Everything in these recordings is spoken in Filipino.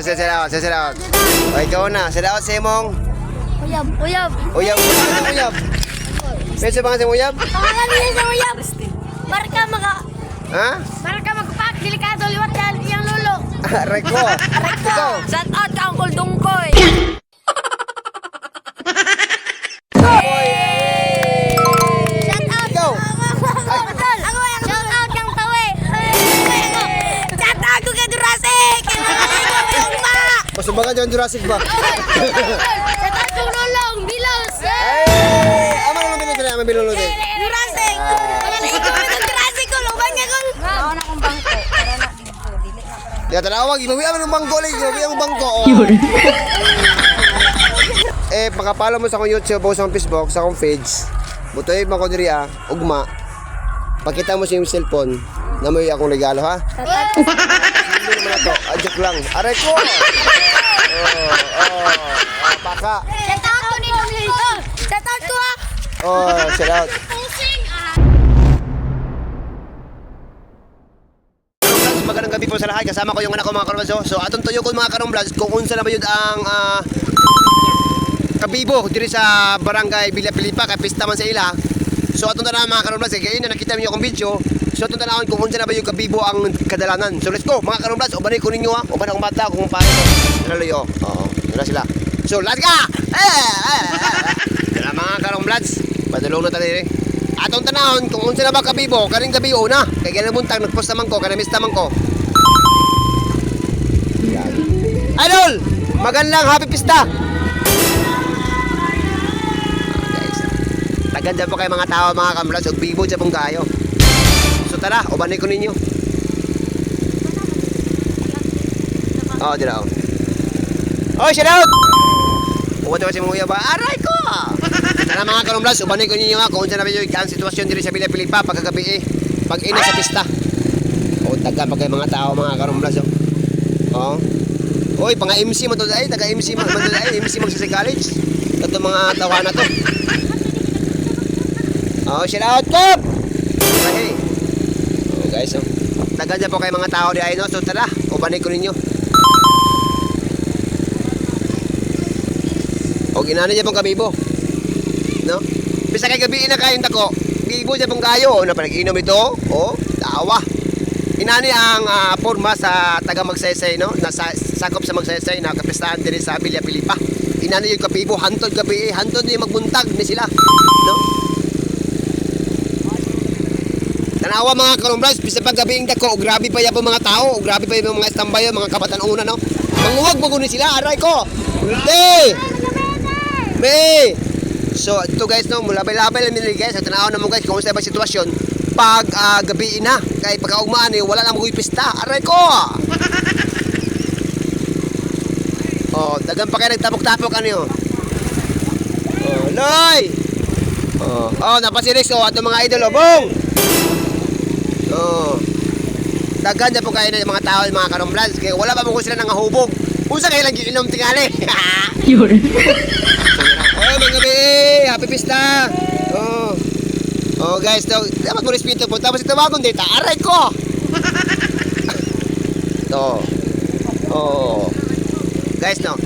Shout out. O, ikaw na. Shout out sa imong. Uyab. Uyab. Uyab. Pwede ba nga sa uyab? Pangalan niya sa uyab. Marka Ha? magpapak. Delikado liwat yan yung lulo. Reko. Ikaw. Shout out ka, Uncle Dungkoy. Shout out. Ikaw. Ako yung shout out kang tawi. Shout out ko kay Jurassic. Yung ma. Pasumbagan dyan Jurassic ba? Shout out kong lulong. Bilos. Ama naman binigyan namin bilolo din. Jurassic. Ikaw yung Jurassic ko. Luban niya kong. Ako na kong bangko. Para na dito. Dili na para. Kaya talawag, ibawi amin ng bangko lang. Ibawi ang bangko. Pakapalo mo sa akong YouTube o sa akong Facebook, sa akong page. Butoy mo ko diri ugma. Pakita mo sa iyong cellphone na may akong regalo ha. Hindi naman ito. Joke lang. Aray ko! Baka. Shout out ko ni Lulito. Shout out ko ha. Shout out. Magandang gabi po sa lahat. Kasama ko yung anak ko mga karomblad. So atong tuyo ko mga karomblad kung unsa na ba yun ang kabibo diri sa barangay Villa Pilipa kay pista man sa ila. So atong tanan mga karomblad kay ina nakita niyo akong video. So atong tanawon kung unsa na ba yung kabibo ang kadalanan. So let's go mga karomblad. Ubanay ko ninyo ha. Uban akong mata kung paano to. Laloyo. Oo. Yun sila. So let's go. Mga karomblad. Padulong na tayo diri. Atong tanahon kung unsa na ba kabibo, kaning gabi una. Kay ganang buntag nagpost naman ko, kanang mista man ko. Idol, magandang happy pista. Guys, tagan dyan po kayo mga tao, mga kamlas, ug bibo dyan pong kayo. So tara, ubanay ko ninyo. Dira. Shout out. Uwat si Muya ba? Aray ko! Tara mga karumblas, ubanay ko ninyo nga kung saan na ba yung sitwasyon diri sa Villa Pilipa pagkagabi pag ina sa pista. Taga pa kayo mga tao mga karumblas. Oy, pang MC mo to ay, taga MC mo to ay, MC magsa college. Ito mga tawa na to. Shout out ko! Hey. Guys, taga dyan po kayo mga tao di ay no. So tara, ubanay ko ninyo. Ginano dyan pong kabibo. No? Bisa kay gabi na kayong tako. Bibo dyan pong kayo. Na panag-inom ito. Tawa. Inani ang forma sa taga Magsaysay, no? Sakop sa Magsaysay na kapistahan din sa Villa Pilipa. Inani yung kabibo. Hantod gabi. Hantod yung magbuntag ni sila. No? Tanawa mga karumblas. Bisa pag gabi yung tako. Grabe pa yan po mga tao. Grabe pa yung mga estambay. Mga kabatan una, no? Manguwag mo ni sila. Aray ko. Hindi. May! So, ito guys, no, mulabay-labay lang nila guys. At tanaw naman guys, kung saan ba sitwasyon pag gabi na, kaya pagkaugmaan wala lang mag-uwi pista. Aray ko! Dagan pa kayo nagtapok-tapok ano yun. Loy! Napasiris ko, ato mga idol, bong! Dagan na po kayo ng mga tao, mga karomblans. Kaya wala pa mo sila nang hubog. Usa kayo lang giinom tingali. Yun. Mga gabi, happy pista. Guys, dapat mo respeto po. Tapos ito bagong data, aray ko. Guys, no.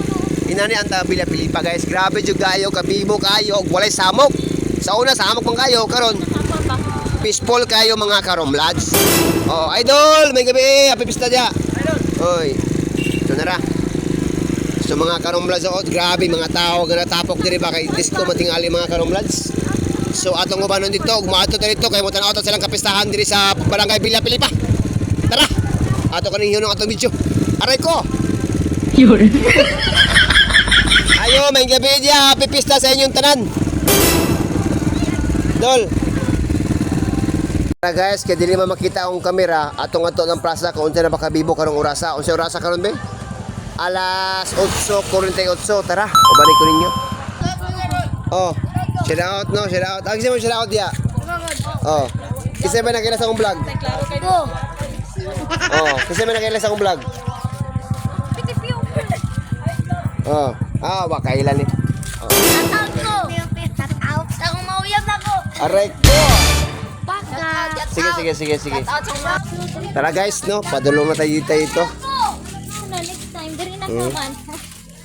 Inani ang Villa Pilipa, guys. Grabe jud kayo, kabibo kayo, walay samok. Sa una samok man kayo karon. Peaceful kayo mga karomlads. Idol, may gabi, happy pista dia. Oy. Ito na ra. So mga karomlads, grabe mga tao ganatapok diri ba kay disco matingali mga karomlads. So atong ubanon dito, umato ta dito kay mo tan-aw ta silang kapistahan diri sa barangay Villa Pilipa. Tara. Ato kaning hinong atong video. Aray ko. Yun. Ayo, may gabi dia, happy pista sa inyong tanan. Dol. Tara guys, kay dili makita ang kamera atong ato ng plaza kung unsa na makabibo karong orasa. Unsa orasa karon be? Alas 8:48. Tara, ubanay ko ninyo. Shout out no, shout out. Ang mo shout out dia. Kisa ba nakita sa akong vlog? Kisa ba nakita sa akong vlog? Wakailan eh. Shout out ko. Shout out. Ako mauyab na ko. Aray ko. Baka. Sige. Tara guys, no, padulong na tayo dito. Next time, diri na naman.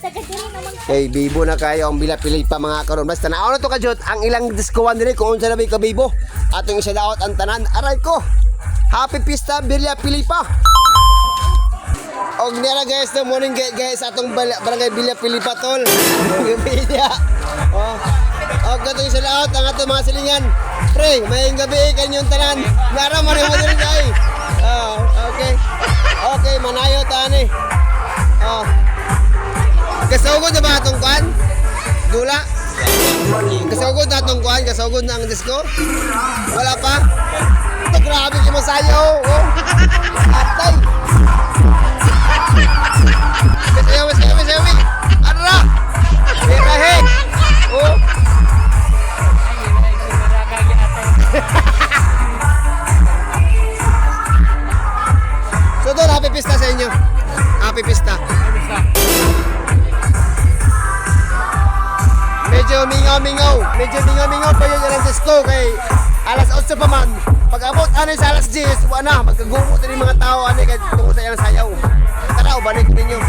Taga-diri naman. Kay Bibo na kayo ang bila Pilipa mga karon. Basta tanaw na to kajot ang ilang diskuan diri kung unsa na may ka Bibo. Atong isa daot ang tanan. Aray ko. Happy Pista Villa Pilipa. Og nira guys, the morning guys atong barangay Villa Pilipa tol. Gabi oh. Og katong isa daot ang atong mga silingan. Pre, may gabi kanyong tanan. Nara mo rin mo diri kay. Okay. Okay, manayo tani. Oh. Kasugod na ba itong kuhan? Dula? Kasugod na itong kuhan? Kasugod na ang disco? Wala pa? Ito, grabe ka masayaw. Oh. Atay. Masayaw. Ano na? Birahin. Oh. So, doon, happy pista sa inyo. Happy pista. Medyo mingaw pa yun ang disco kay alas 8 pa man. Pag abot ano sa alas 10, wala na, magkagumo din mga tao ano kay tungkol sa ilang sayaw. Tara, balik ninyo.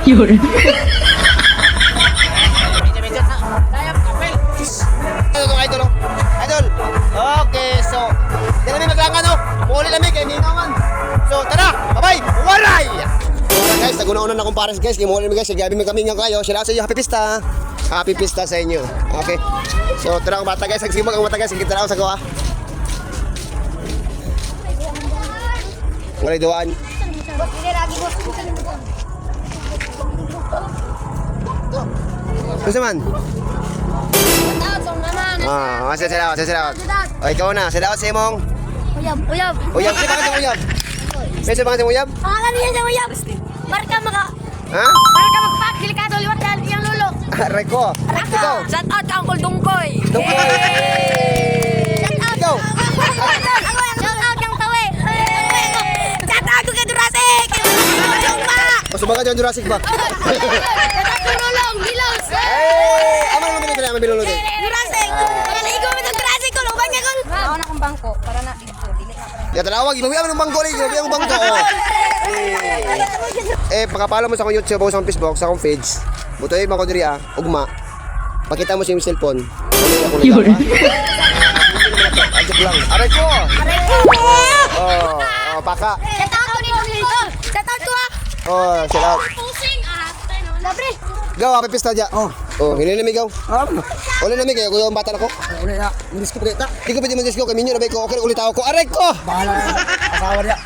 Yun. Idol. Okay, so di na maglangan no. Muli na kay mingaw man. So, tara, bye-bye. Waray! Guys, naguna-una na akong pares guys. Gimuha namin guys, gabi may kami nga kayo. Sila sa inyo, happy pista. Happy pista sa inyo. Okay. So, tara ang bata guys, nagsibag ang bata guys. Kita na ako sa gawa. Walay duwaan. Gusto man? Sila. O, ikaw na. Sila sa imong. Uyab. Uyab, sila ka sa uyab. May sa mga sa uyab? Pangalan niya sa uyab. Marka Ha? magpak, delikado liwat dahil yung lulo. Aray ko. Ikaw. Shout out ka, Uncle Dungkoy. Dungkoy. Ikaw. Shout out kang tawe. Shout out ko kay Jurassic. O, sumaga dyan Jurassic ba? Shout out ko Lulong, Bilos. Ama naman pinipili namin bilulod eh. Jurassic. Maligo mo ng Jurassic ko. Lubang niya ko. Ako na akong bangko para na dito. Dili na para. Ya talawag, ibawi ng bangko ni, ibawi ang bangko. Pakapalo mo sa akong YouTube o sa akong Facebook, sa akong page. Butoy mo ko diri ugma. Pakita mo sa iyong cellphone. Yun. Ajak lang. Aray ko. Paka. Shout out ko ni Lulito. Shout out ko Oh, shout out. Pusing. Labre. Gaw, happy pista dya. Hindi na migaw. Wala na migaw, kuya ang bata na ko. Uli na, indis ko pagkita. Di ko pwede man disco, kami nyo na ba ko, okay ulit ako. Aray ko! Bahala na, asawa niya.